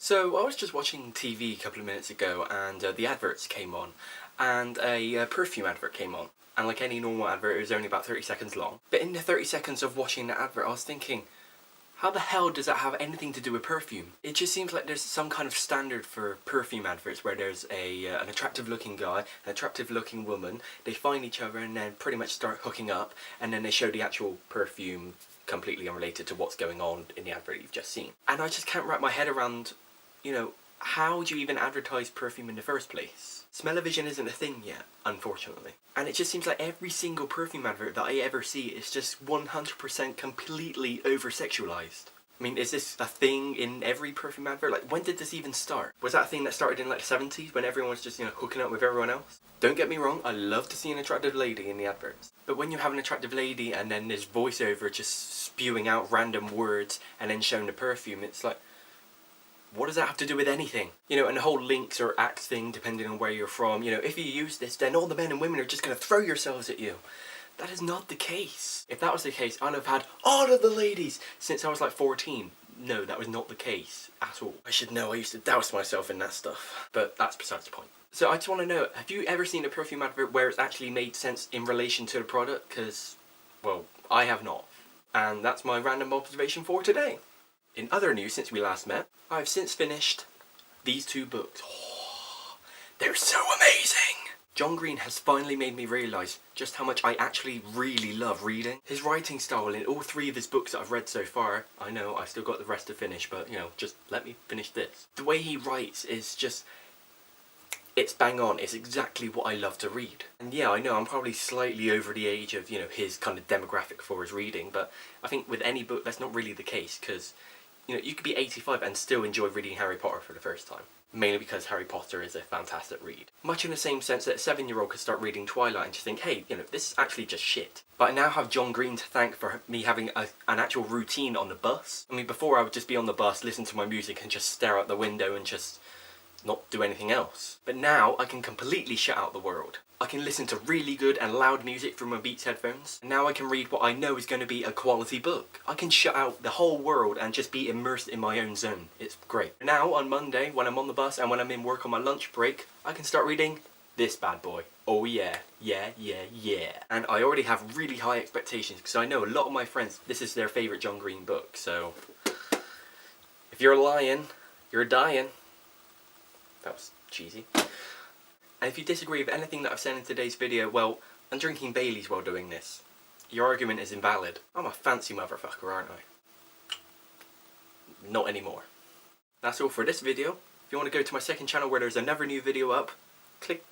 So I was just watching TV a couple of minutes ago and the adverts came on, and a perfume advert came on. And like any normal advert, it was only about 30 seconds long. But in the 30 seconds of watching the advert, I was thinking, how the hell does that have anything to do with perfume? It just seems like there's some kind of standard for perfume adverts where there's an attractive looking guy, an attractive looking woman, they find each other and then pretty much start hooking up, and then they show the actual perfume completely unrelated to what's going on in the advert you've just seen. And I just can't wrap my head around, how do you even advertise perfume in the first place? Smell-o-vision isn't a thing yet, unfortunately. And it just seems like every single perfume advert that I ever see is just 100% completely over-sexualized. I mean, is this a thing in every perfume advert? Like, when did this even start? Was that a thing that started in like the 70s when everyone was just, hooking up with everyone else? Don't get me wrong, I love to see an attractive lady in the adverts. But when you have an attractive lady and then there's voiceover just spewing out random words and then showing the perfume, it's like, what does that have to do with anything? And the whole links or acts thing, depending on where you're from, if you use this, then all the men and women are just going to throw yourselves at you. That is not the case. If that was the case, I'd have had all of the ladies since I was like 14. No, that was not the case at all. I should know, I used to douse myself in that stuff. But that's besides the point. So I just want to know, have you ever seen a perfume advert where it's actually made sense in relation to the product? Because, well, I have not. And that's my random observation for today. In other news, since we last met, I've since finished these two books. Oh, they're so amazing! John Green has finally made me realise just how much I actually really love reading. His writing style in all three of his books that I've read so far, I know I still got the rest to finish, but just let me finish this. The way he writes is just, it's bang on, it's exactly what I love to read. And yeah, I know I'm probably slightly over the age of, his kind of demographic for his reading, but I think with any book that's not really the case, because you could be 85 and still enjoy reading Harry Potter for the first time. Mainly because Harry Potter is a fantastic read. Much in the same sense that a 7-year-old could start reading Twilight and just think, hey, this is actually just shit. But I now have John Green to thank for me having an actual routine on the bus. I mean, before I would just be on the bus, listen to my music and just stare out the window and just not do anything else. But now I can completely shut out the world. I can listen to really good and loud music through my Beats headphones. And now I can read what I know is going to be a quality book. I can shut out the whole world and just be immersed in my own zone. It's great. Now on Monday, when I'm on the bus and when I'm in work on my lunch break, I can start reading this bad boy. Oh yeah, yeah, yeah, yeah. And I already have really high expectations because I know a lot of my friends, this is their favourite John Green book. So if you're lying, you're dying. That was cheesy. And if you disagree with anything that I've said in today's video, well, I'm drinking Baileys while doing this. Your argument is invalid. I'm a fancy motherfucker, aren't I? Not anymore. That's all for this video. If you want to go to my second channel where there's another new video up, click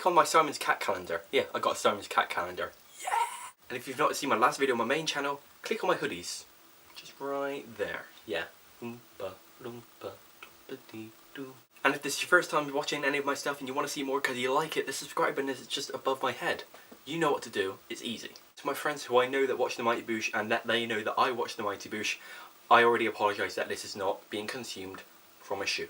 on my Simon's Cat calendar. Yeah, I got a Simon's Cat calendar. Yeah! And if you've not seen my last video on my main channel, click on my hoodies. Just right there. Yeah. Oompa, loompa, doobly-doo. And if this is your first time watching any of my stuff and you want to see more because you like it, the subscribe button is just above my head. You know what to do, it's easy. To my friends who I know that watch The Mighty Boosh and that they know that I watch The Mighty Boosh, I already apologise that this is not being consumed from a shoe.